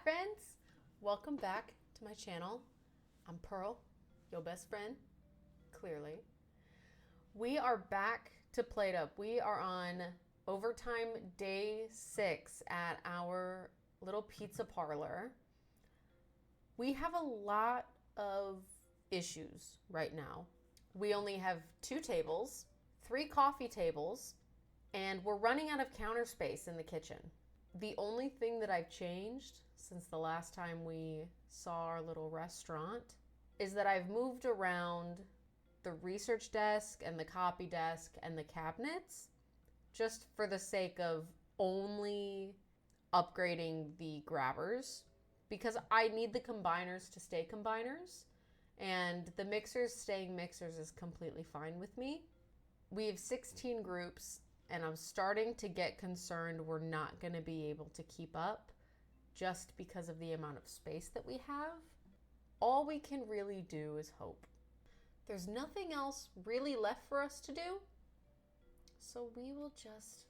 friends, welcome back to my channel. I'm Pearl, your best friend, clearly. We are back to PlateUp. We are on overtime day 6 at our little pizza parlor. We have a lot of issues right now. We only have 2 tables, 3 coffee tables, and we're running out of counter space in the kitchen. The only thing that I've changed since the last time we saw our little restaurant is that I've moved around the research desk and the copy desk and the cabinets just for the sake of only upgrading the grabbers, because I need the combiners to stay combiners, and the mixers staying mixers is completely fine with me. We have 16 groups, and I'm starting to get concerned we're not going to be able to keep up just because of the amount of space that we have. All we can really do is hope. There's nothing else really left for us to do, so we will just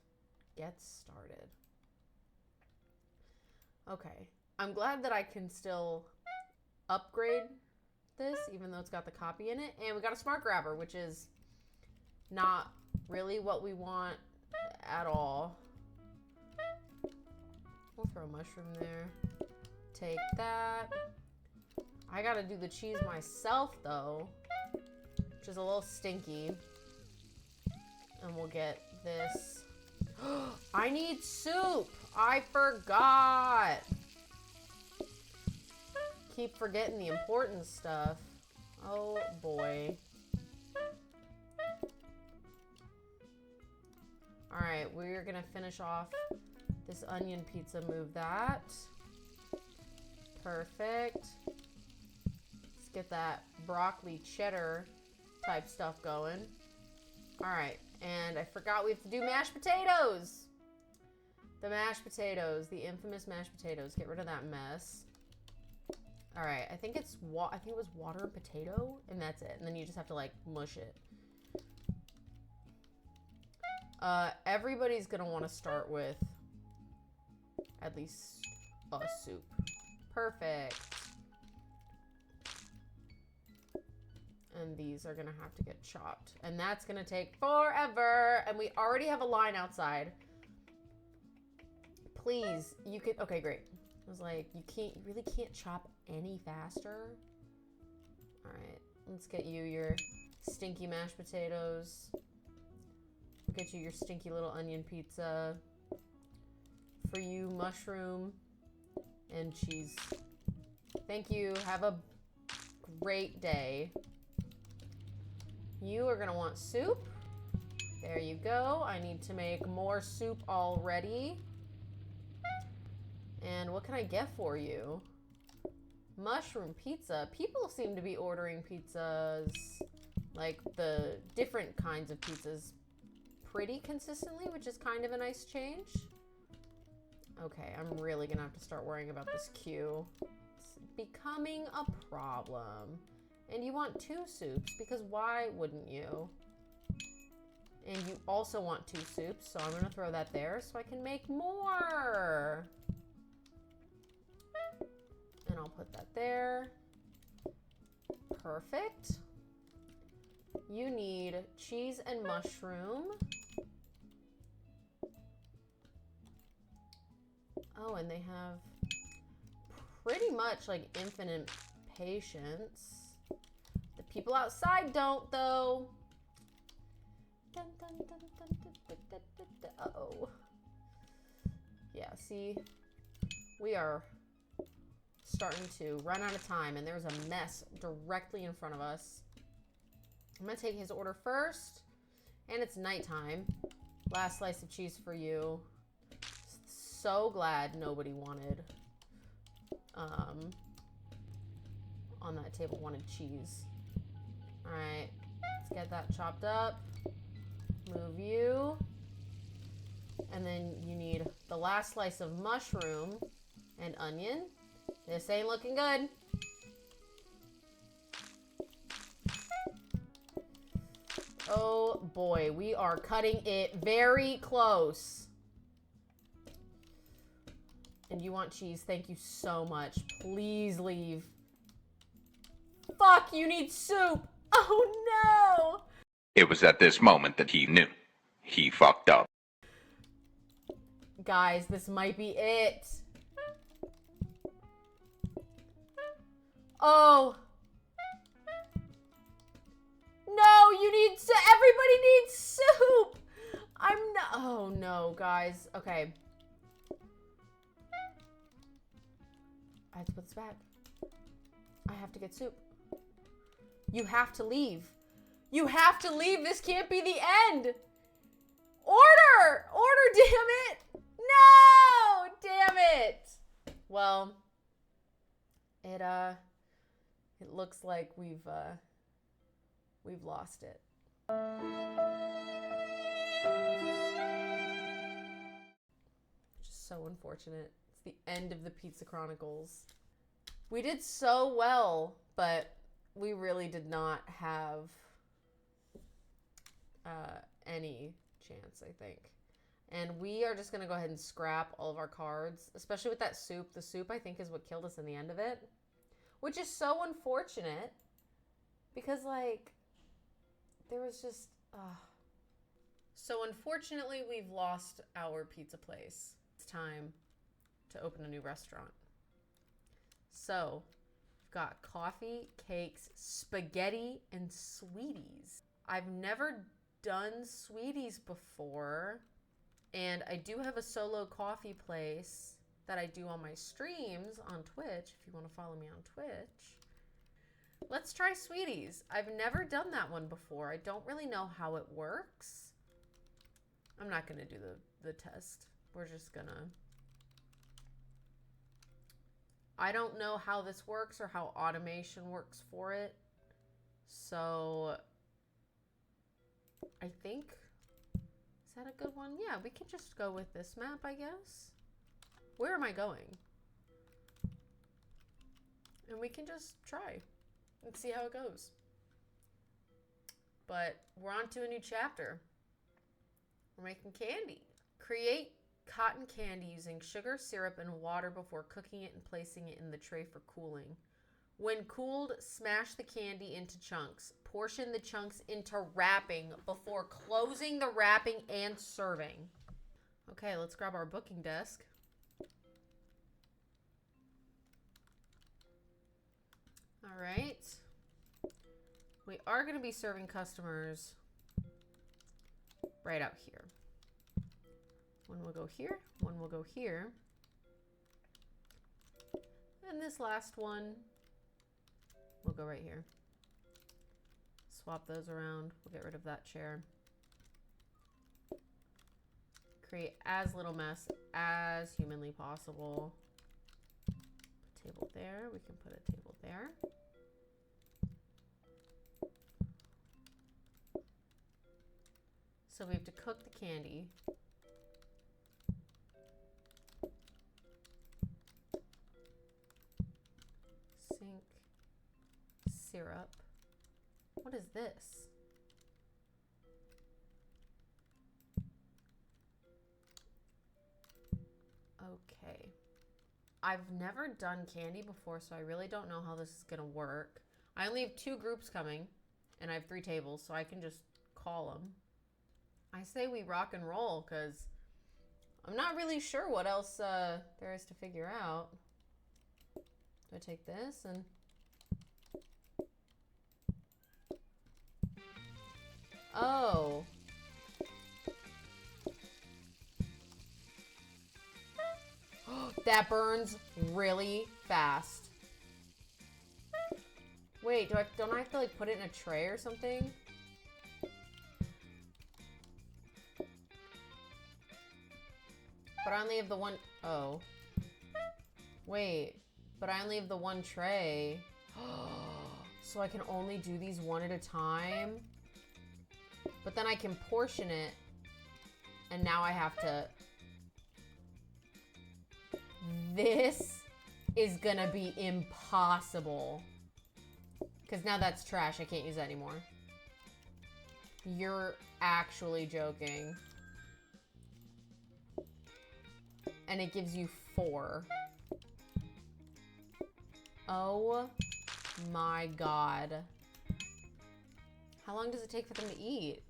get started. Okay, I'm glad that I can still upgrade this even though it's got the copy in it, and we got a smart grabber, which is not really what we want at all. We'll throw a mushroom there. Take that. I gotta do the cheese myself though, which is a little stinky. And we'll get this. I need soup. I forgot. Keep forgetting the important stuff. Oh boy. All right, we're gonna finish off this onion pizza. Move that. Perfect. Let's get that broccoli cheddar type stuff going. All right, and I forgot we have to do mashed potatoes. The mashed potatoes, the infamous mashed potatoes. Get rid of that mess. All right, I think it was water and potato, and that's it. And then you just have to like mush it. Everybody's gonna want to start with at least a soup. Perfect. And these are gonna have to get chopped, and that's gonna take forever. And we already have a line outside. Please, you could. Okay, great. I was like, you really can't chop any faster. All right, let's get you your stinky mashed potatoes. Get you your stinky little onion pizza. For you, mushroom and cheese. Thank you. Have a great day. You are gonna want soup. There you go. I need to make more soup already. And what can I get for you? Mushroom pizza. People seem to be ordering pizzas, like the different kinds of pizzas, pretty consistently, which is kind of a nice change. Okay, I'm really gonna have to start worrying about this queue. It's becoming a problem. And you want 2 soups, because why wouldn't you? And you also want 2 soups, so I'm gonna throw that there so I can make more. And I'll put that there. Perfect. You need cheese and mushroom. Oh, and they have pretty much like infinite patience. The people outside don't, though. Dun, dun, dun, dun, dun, dun, dun, dun, dun. Uh-oh. Yeah, see, we are starting to run out of time, and there's a mess directly in front of us. I'm gonna take his order first, and it's nighttime. Last slice of cheese for you. So glad nobody wanted, on that table wanted cheese. All right, let's get that chopped up. Move you. And then you need the last slice of mushroom and onion. This ain't looking good. Oh boy, we are cutting it very close. And you want cheese. Thank you so much. Please leave. Fuck, you need soup. Oh no. It was at this moment that he knew. He fucked up. Guys, this might be it. Oh. No, you need everybody needs soup. I'm not. Oh no, guys. Okay. I have to put this back. I have to get soup. You have to leave. You have to leave. This can't be the end. Order! Order, damn it! No! Damn it! Well, it looks like we've lost it. Just so unfortunate. It's the end of the Pizza Chronicles. We did so well, but we really did not have any chance, I think. And we are just going to go ahead and scrap all of our cards, especially with that soup. The soup, I think, is what killed us in the end of it, which is so unfortunate because, like, there was just... So, unfortunately, we've lost our pizza place. It's time to open a new restaurant. So, we've got coffee, cakes, spaghetti, and sweeties. I've never done sweeties before, and I do have a solo coffee place that I do on my streams on Twitch, if you want to follow me on Twitch. Let's try sweeties. I've never done that one before. I don't really know how it works. I'm not going to do the test. We're just going to... I don't know how this works or how automation works for it. So... I think, is that a good one? Yeah, we can just go with this map, I guess. Where am I going? And we can just try and see how it goes. But we're on to a new chapter. We're making candy. Create cotton candy using sugar, syrup, and water before cooking it and placing it in the tray for cooling. When cooled, smash the candy into chunks. Portion the chunks into wrapping before closing the wrapping and serving. Okay, let's grab our booking desk. All right. We are going to be serving customers right out here. One will go here, one will go here. And this last one will go right here. Swap those around. We'll get rid of that chair. Create as little mess as humanly possible. Put a table there. We can put a table there. So we have to cook the candy. Sink. Syrup. What is this? Okay. I've never done candy before, so I really don't know how this is going to work. I only have 2 groups coming, and I have 3 tables, so I can just call them. I say we rock and roll, because I'm not really sure what else there is to figure out. Do I take this and... Oh. That burns really fast. Wait, don't I have to like put it in a tray or something? But I only have the one... Oh. Wait. But I only have the 1 tray. So I can only do these one at a time? But then I can portion it. And now I have to... This is gonna be impossible. Because now that's trash. I can't use that anymore. You're actually joking. And it gives you 4. Oh my God. How long does it take for them to eat?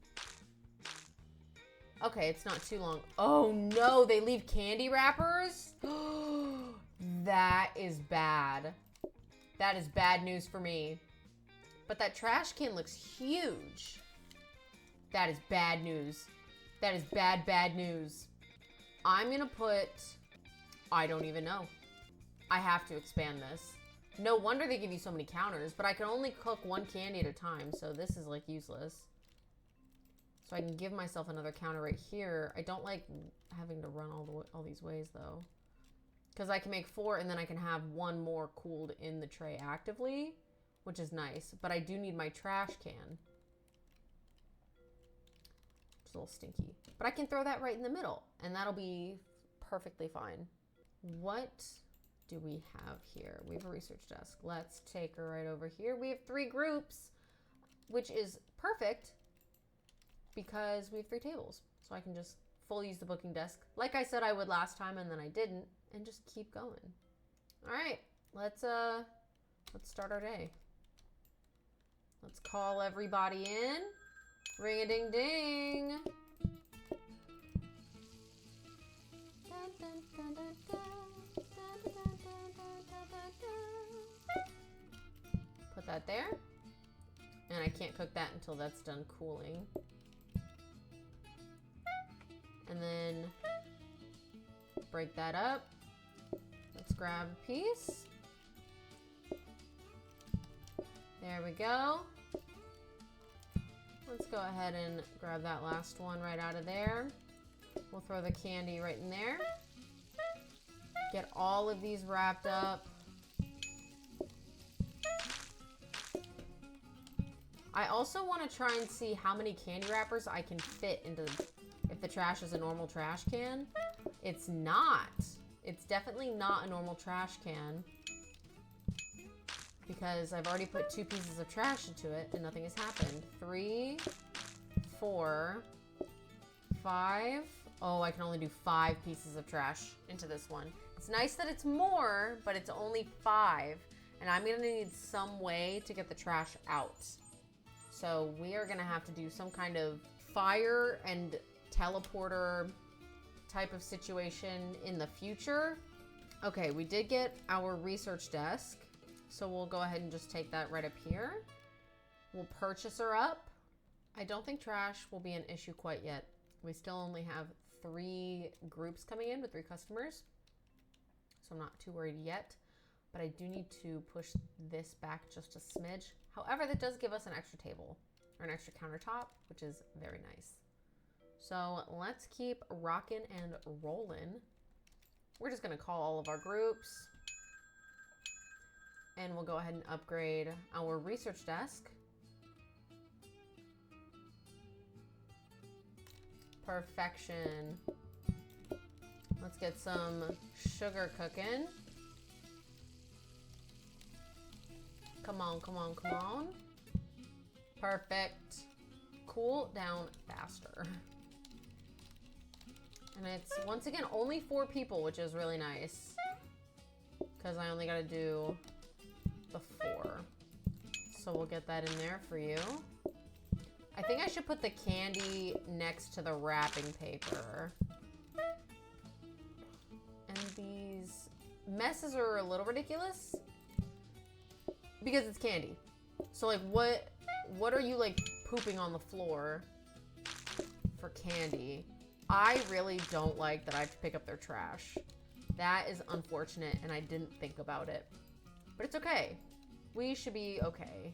Okay, it's not too long. Oh no, they leave candy wrappers? That is bad. That is bad news for me. But that trash can looks huge. That is bad news. That is bad, bad news. I'm gonna put, I don't even know. I have to expand this. No wonder they give you so many counters, but I can only cook 1 candy at a time, so this is like useless. So I can give myself another counter right here. I don't like having to run all these ways though. Because I can make 4 and then I can have 1 more cooled in the tray actively, which is nice. But I do need my trash can. It's a little stinky. But I can throw that right in the middle and that'll be perfectly fine. What do we have here? We have a research desk. Let's take her right over here. We have 3 groups, which is perfect because we have 3 tables. So I can just fully use the booking desk like I said I would last time and then I didn't, and just keep going. All right, let's start our day. Let's call everybody in. Ring a ding ding. Put that there. And I can't cook that until that's done cooling. And then break that up. Let's grab a piece. There we go. Let's go ahead and grab that last one right out of there. We'll throw the candy right in there. Get all of these wrapped up. I also want to try and see how many candy wrappers I can fit into, if the trash is a normal trash can. It's not. It's definitely not a normal trash can because I've already put 2 pieces of trash into it and nothing has happened. 3, 4, 5. Oh, I can only do 5 pieces of trash into this one. It's nice that it's more, but it's only 5. And I'm gonna need some way to get the trash out. So we are gonna have to do some kind of fire and teleporter type of situation in the future. Okay, we did get our research desk. So we'll go ahead and just take that right up here. We'll purchase her up. I don't think trash will be an issue quite yet. We still only have 3 groups coming in with 3 customers. So I'm not too worried yet. But I do need to push this back just a smidge. However, that does give us an extra table or an extra countertop, which is very nice. So let's keep rocking and rolling. We're just gonna call all of our groups. And we'll go ahead and upgrade our research desk. Perfection. Let's get some sugar cooking. Come on, come on, come on. Perfect. Cool down faster. And it's, once again, only 4 people, which is really nice. Because I only got to do the 4. So we'll get that in there for you. I think I should put the candy next to the wrapping paper. And these messes are a little ridiculous. Because it's candy. So like what are you like pooping on the floor for candy? I really don't like that I have to pick up their trash. That is unfortunate and I didn't think about it. But it's okay. We should be okay.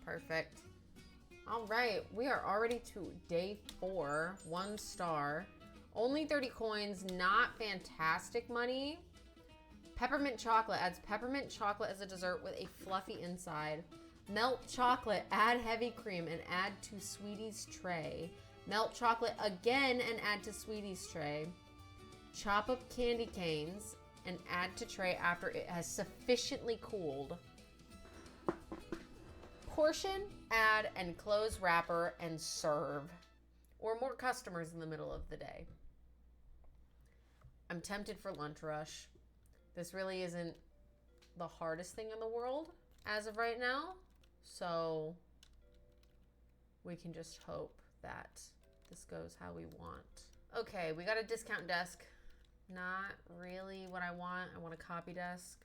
Perfect. All right, we are already to day 4, 1 star. Only 30 coins, not fantastic money. Peppermint chocolate adds peppermint chocolate as a dessert with a fluffy inside. Melt chocolate, add heavy cream and add to Sweetie's tray. Melt chocolate again and add to Sweetie's tray. Chop up candy canes and add to tray after it has sufficiently cooled. Portion, add, and close wrapper and serve. Or more customers in the middle of the day. I'm tempted for Lunch Rush. This really isn't the hardest thing in the world as of right now. So we can just hope that this goes how we want. Okay, we got a discount desk. Not really what I want. I want a copy desk.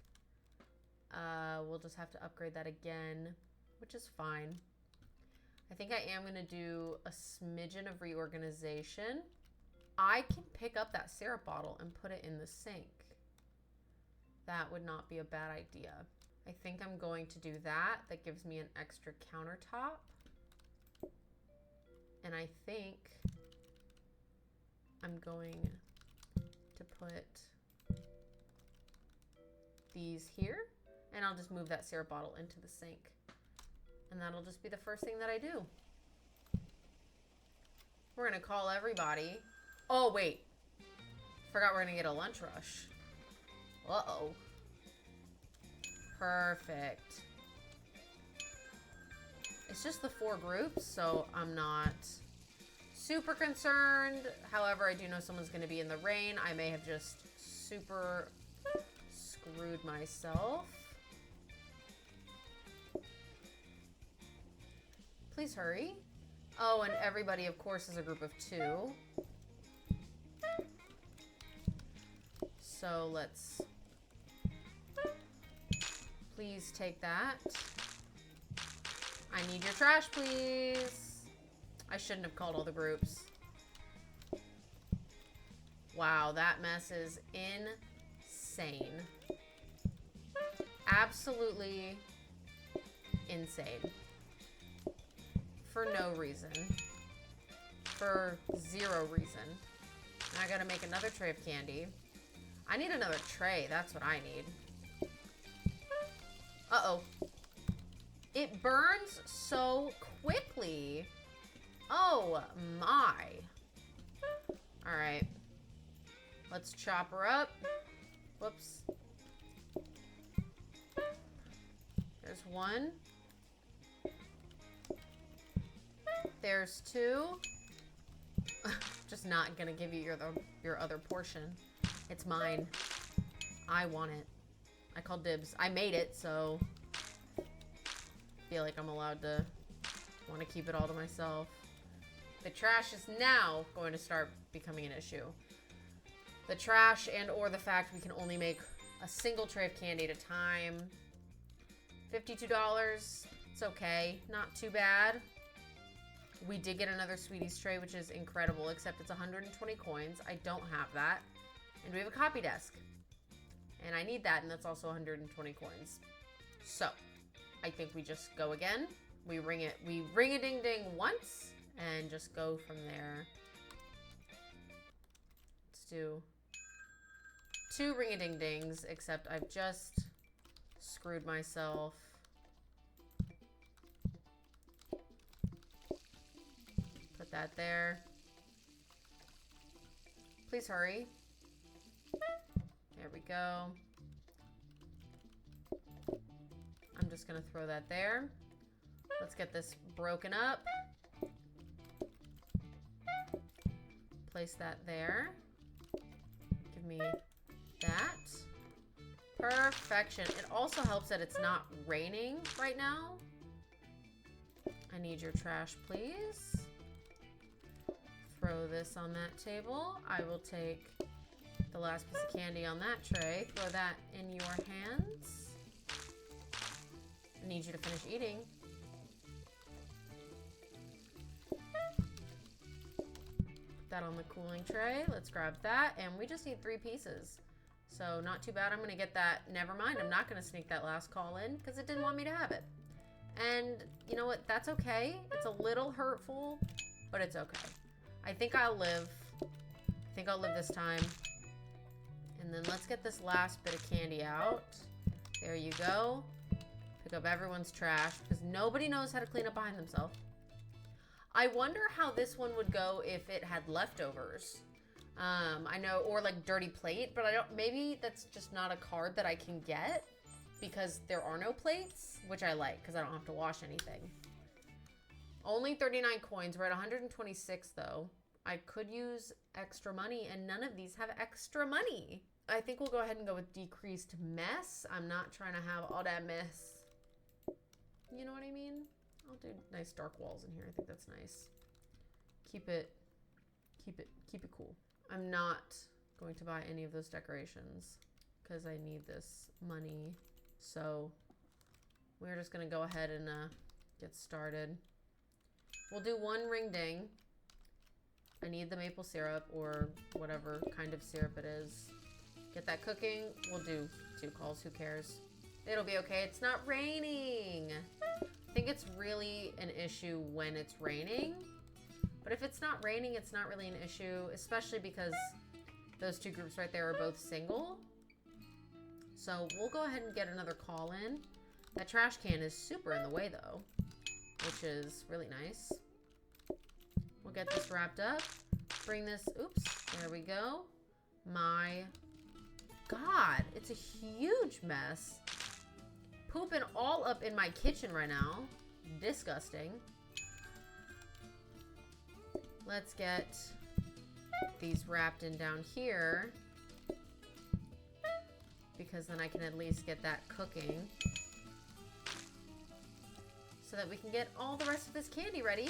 We'll just have to upgrade that again, which is fine. I think I am gonna do a smidgen of reorganization. I can pick up that syrup bottle and put it in the sink. That would not be a bad idea. I think I'm going to do that. That gives me an extra countertop. And I think I'm going to put these here, and I'll just move that syrup bottle into the sink. And that'll just be the first thing that I do. We're gonna call everybody. Oh, wait. Forgot we're gonna get a lunch rush. Uh-oh. Perfect. It's just the 4 groups, so I'm not super concerned. However, I do know someone's gonna be in the rain. I may have just super screwed myself. Please hurry. Oh, and everybody, of course, is a group of 2. So let's... Please take that. I need your trash, please. I shouldn't have called all the groups. Wow, that mess is insane. Absolutely insane. For no reason. For 0 reason. I gotta make another tray of candy. I need another tray. That's what I need. Uh-oh. It burns so quickly. Oh, my. All right. Let's chop her up. Whoops. There's 1. There's 2. Just not gonna give you your other portion. It's mine. I want it. I called dibs. I made it, so I feel like I'm allowed to want to keep it all to myself. The trash is now going to start becoming an issue. The trash and or the fact we can only make a single tray of candy at a time. $52. It's okay. Not too bad. We did get another Sweeties tray, which is incredible, except it's 120 coins. I don't have that. And we have a copy desk. And I need that, and that's also 120 coins. So, I think we just go again. We ring a ding ding once, and just go from there. Let's do 2 ring a ding dings, except I've just screwed myself. Put that there. Please hurry. There we go. I'm just gonna throw that there. Let's get this broken up. Place that there. Give me that. Perfection. It also helps that it's not raining right now. I need your trash, please. Throw this on that table. I will take the last piece of candy on that tray. Throw that in your hands. I need you to finish eating. Put that on the cooling tray. Let's grab that. And we just need 3 pieces. So not too bad. I'm going to get that. Never mind. I'm not going to sneak that last call in because it didn't want me to have it. And you know what? That's okay. It's a little hurtful, but it's okay. I think I'll live. I think I'll live this time. And then let's get this last bit of candy out. There you go. Pick up everyone's trash because nobody knows how to clean up behind themselves. I wonder how this one would go if it had leftovers. I know, or like dirty plate, but I don't, maybe that's just not a card that I can get because there are no plates, which I like because I don't have to wash anything. Only 39 coins. We're at 126 though. I could use extra money, and none of these have extra money. I think we'll go ahead and go with decreased mess. I'm not trying to have all that mess. You know what I mean? I'll do nice dark walls in here. I think that's nice. Keep it cool. I'm not going to buy any of those decorations because I need this money. So we're just gonna go ahead and get started. We'll do one ring ding. I need the maple syrup or whatever kind of syrup it is. Get that cooking. We'll do 2 calls. Who cares? It'll be okay. It's not raining. I think it's really an issue when it's raining. But if it's not raining, it's not really an issue, especially because those 2 groups right there are both single. So we'll go ahead and get another call in. That trash can is super in the way though, which is really nice. We'll get this wrapped up. Bring this, oops, there we go. My God, it's a huge mess. Pooping all up in my kitchen right now. Disgusting. Let's get these wrapped in down here, because then I can at least get that cooking so that we can get all the rest of this candy ready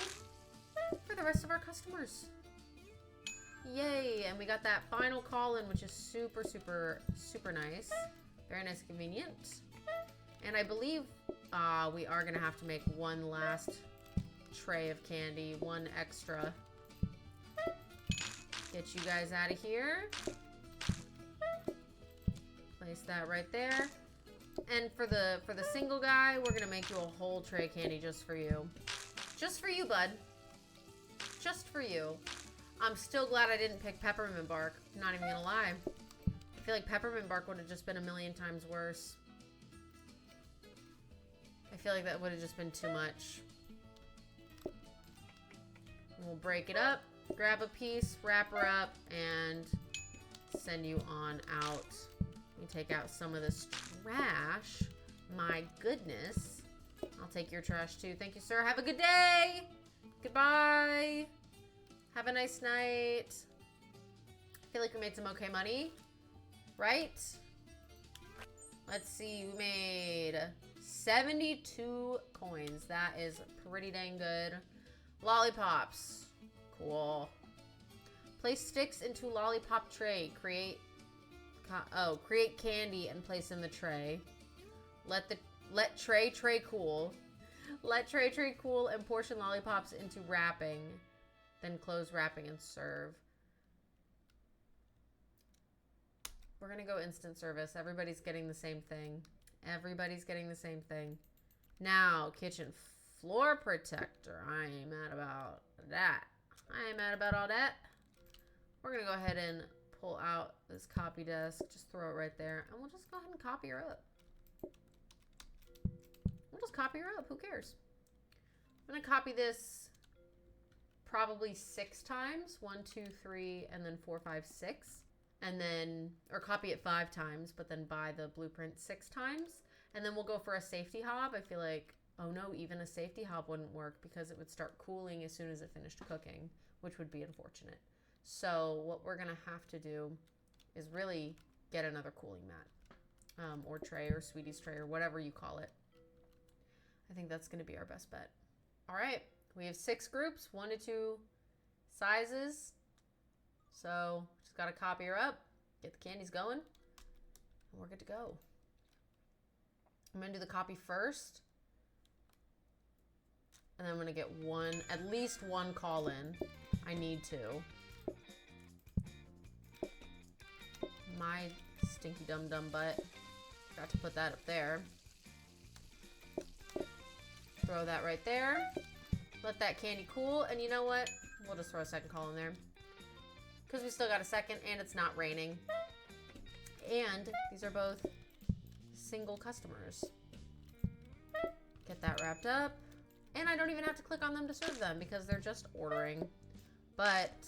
for the rest of our customers. Yay! And we got that final call in, which is super, super, super nice. Very nice and convenient. And I believe we are going to have to make one last tray of candy, one extra. Get you guys out of here. Place that right there. And for the single guy, we're going to make you a whole tray of candy just for you. Just for you, bud. Just for you. I'm still glad I didn't pick peppermint bark. I'm not even going to lie. I feel like peppermint bark would have just been a million times worse. I feel like that would have just been too much. We'll break it up, grab a piece, wrap her up, and send you on out. Let me take out some of this trash. My goodness. I'll take your trash too. Thank you, sir. Have a good day. Goodbye. Have a nice night. I feel like we made some okay money, right? Let's see, we made 72 coins. That is pretty dang good. Lollipops. Cool. Place sticks into lollipop tray. Create candy and place in the tray. Let tray cool. Let tray cool and portion lollipops into wrapping. Then close wrapping and serve. We're gonna go instant service. Everybody's getting the same thing. Everybody's getting the same thing. Now, kitchen floor protector. I ain't mad about that. I ain't mad about all that. We're gonna go ahead and pull out this copy desk. Just throw it right there. And we'll just go ahead and copy her up. We'll just copy her up. Who cares? I'm gonna copy this probably 6 times. 1, 2, 3, and then 4, 5, 6. And then, or copy it 5 times, but then buy the blueprint 6 times. And then we'll go for a safety hob. I feel like, oh no, even a safety hob wouldn't work because it would start cooling as soon as it finished cooking, which would be unfortunate. So what we're gonna have to do is really get another cooling mat, or tray, or Sweetie's tray, or whatever you call it. I think that's gonna be our best bet. All right, we have 6 groups, 1 to 2 sizes. So just gotta copy her up, get the candies going, and we're good to go. I'm gonna do the copy first, and then I'm gonna get at least one call in. I need to. My stinky dum butt. Forgot to put that up there. Throw that right there. Let that candy cool, and you know what? We'll just throw a second call in there. Because we still got a second, and it's not raining. And these are both single customers. Get that wrapped up. And I don't even have to click on them to serve them because they're just ordering. But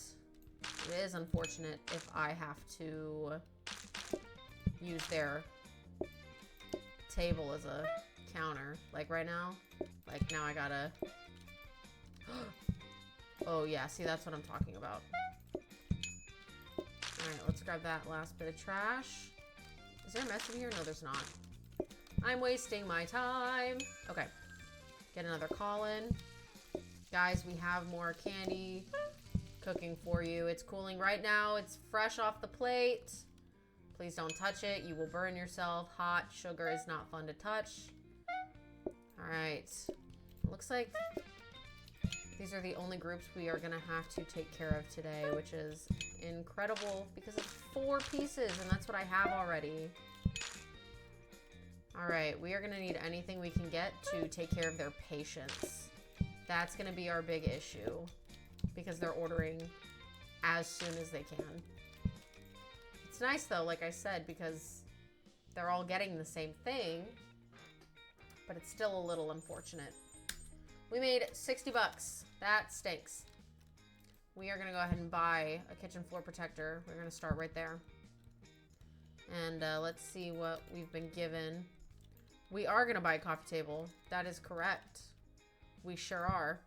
it is unfortunate if I have to use their table as a counter. Like right now. Like now I gotta... Oh, yeah. See, that's what I'm talking about. Alright, let's grab that last bit of trash. Is there a mess in here? No, there's not. I'm wasting my time. Okay. Get another call in. Guys, we have more candy cooking for you. It's cooling right now. It's fresh off the plate. Please don't touch it. You will burn yourself. Hot sugar is not fun to touch. Alright. Looks like these are the only groups we are going to have to take care of today, which is incredible because it's 4 pieces, and that's what I have already. Alright, we are going to need anything we can get to take care of their patients. That's going to be our big issue because they're ordering as soon as they can. It's nice, though, like I said, because they're all getting the same thing, but it's still a little unfortunate. We made 60 bucks. That stinks. We are going to go ahead and buy a kitchen floor protector. We're going to start right there. And let's see what we've been given. We are going to buy a coffee table. That is correct. We sure are.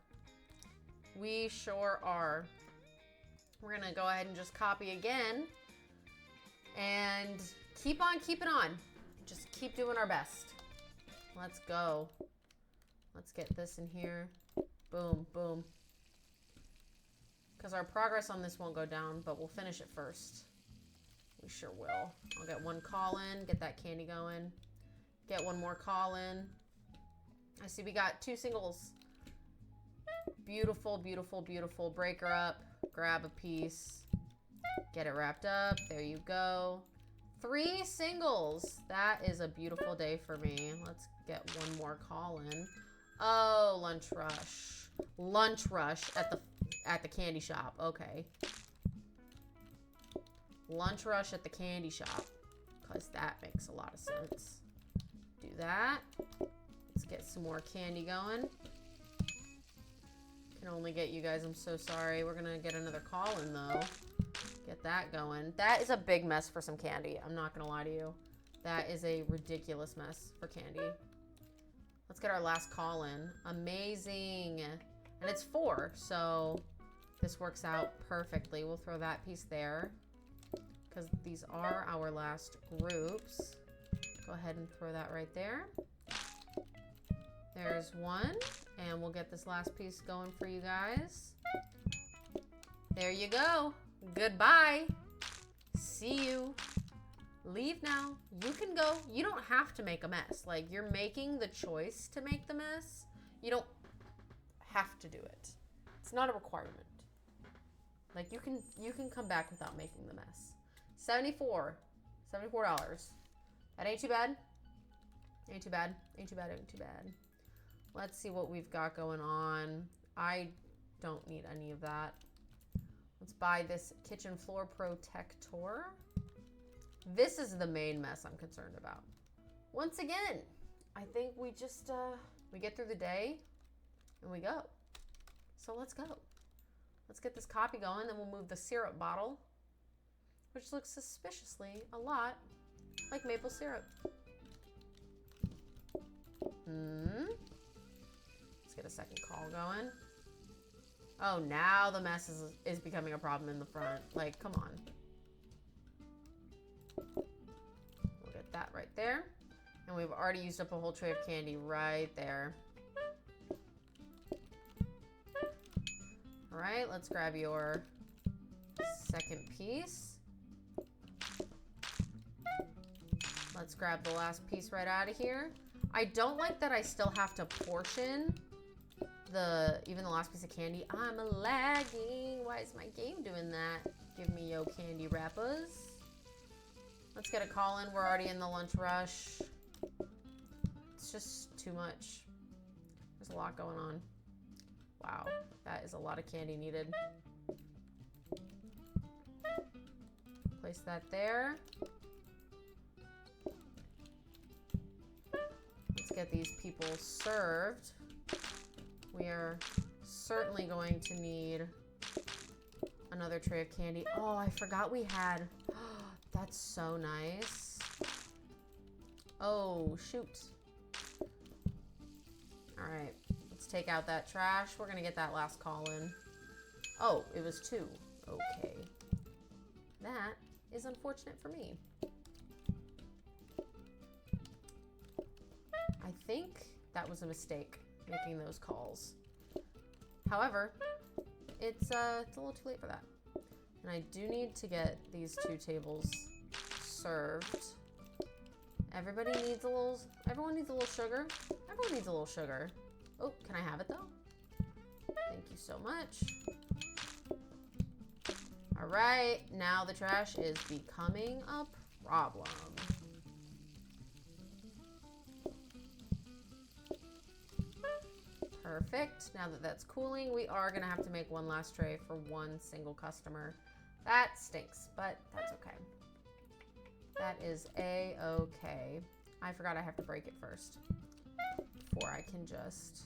We sure are. We're going to go ahead and just copy again. And keep on keeping on. Just keep doing our best. Let's go. Let's get this in here. Boom, boom. Because our progress on this won't go down, but we'll finish it first. We sure will. I'll get one call in, get that candy going. Get one more call in. I see we got 2 singles. Beautiful, beautiful, beautiful. Break her up. Grab a piece. Get it wrapped up. There you go. 3 singles. That is a beautiful day for me. Let's get one more call in. Oh, lunch rush. Lunch rush at the candy shop. Okay. Lunch rush at the candy shop. Because that makes a lot of sense. Do that. Let's get some more candy going. Can only get you guys. I'm so sorry. We're going to get another call in, though. Get that going. That is a big mess for some candy. I'm not going to lie to you. That is a ridiculous mess for candy. Let's get our last call in. Amazing. And it's 4, so this works out perfectly. We'll throw that piece there because these are our last groups. Go ahead and throw that right there. There's one, and we'll get this last piece going for you guys. There you go. Goodbye. See you. Leave now. You can go. You don't have to make a mess. Like, you're making the choice to make the mess. You don't have to do it. It's not a requirement. Like, you can come back without making the mess. $74. That ain't too bad. Ain't too bad. Ain't too bad. Ain't too bad. Let's see what we've got going on. I don't need any of that. Let's buy this kitchen floor protector. This is the main mess I'm concerned about. Once again, I think we just, we get through the day and we go. So let's go. Let's get this copy going, then we'll move the syrup bottle, which looks suspiciously a lot like maple syrup. Let's get a second call going. Oh, now the mess is becoming a problem in the front. Like, come on. We'll get that right there. And we've already used up a whole tray of candy right there. All right, let's grab your second piece. Let's grab the last piece right out of here. I don't like that I still have to portion even the last piece of candy. I'm lagging. Why is my game doing that? Give me yo candy wrappers. Let's get a call in. We're already in the lunch rush. It's just too much. There's a lot going on. Wow, that is a lot of candy needed. Place that there. Let's get these people served. We are certainly going to need another tray of candy. Oh, I forgot we had. That's so nice. Oh, shoot. All right, let's take out that trash. We're gonna get that last call in. Oh, it was 2. Okay. That is unfortunate for me. I think that was a mistake, making those calls. However, it's a little too late for that. And I do need to get these 2 tables served. Everyone needs a little sugar. Everyone needs a little sugar. Oh, can I have it though? Thank you so much. All right, now the trash is becoming a problem. Perfect. Now that that's cooling, we are gonna have to make one last tray for one single customer. That stinks, but that's okay. That is a-okay. I forgot I have to break it first before I can just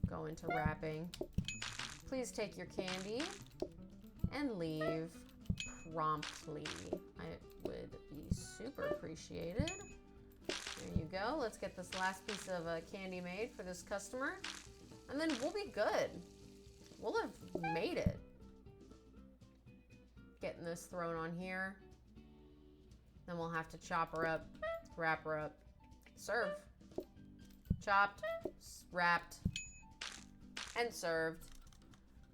go into wrapping. Please take your candy and leave promptly. It would be super appreciated. There you go. Let's get this last piece of candy made for this customer. And then we'll be good. We'll have made it. Getting this thrown on here. Then we'll have to chop her up, wrap her up, serve. Chopped, wrapped, and served.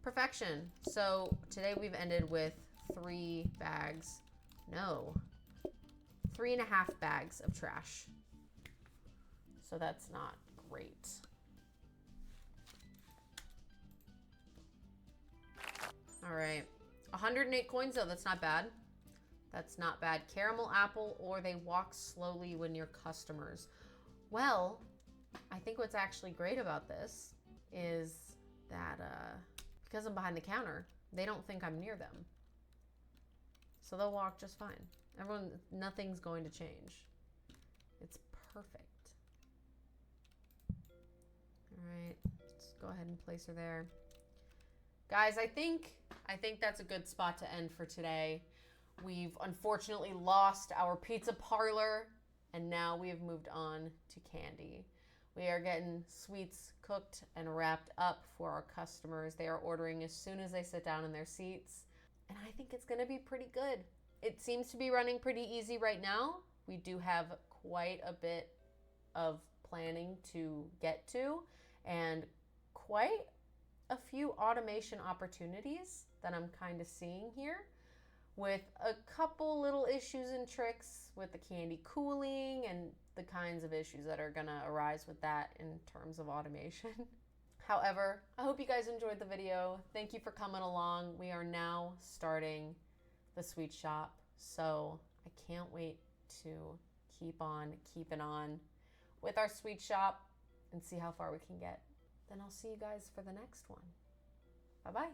Perfection. So today we've ended with 3 bags. No. 3.5 bags of trash. So that's not great. All right. 108 coins though, that's not bad. That's not bad. Caramel apple, or they walk slowly when you're customers. Well, I think what's actually great about this is that because I'm behind the counter, they don't think I'm near them. So they'll walk just fine. Nothing's going to change. It's perfect. All right, let's go ahead and place her there. Guys, I think that's a good spot to end for today. We've unfortunately lost our pizza parlor, and now we have moved on to candy. We are getting sweets cooked and wrapped up for our customers. They are ordering as soon as they sit down in their seats, and I think it's gonna be pretty good. It seems to be running pretty easy right now. We do have quite a bit of planning to get to, and quite a few automation opportunities that I'm kind of seeing here, with a couple little issues and tricks with the candy cooling and the kinds of issues that are gonna arise with that in terms of automation. However, I hope you guys enjoyed the video. Thank you for coming along. We are now starting the sweet shop, so I can't wait to keep on keeping on with our sweet shop and see how far we can get. Then I'll see you guys for the next one. Bye-bye.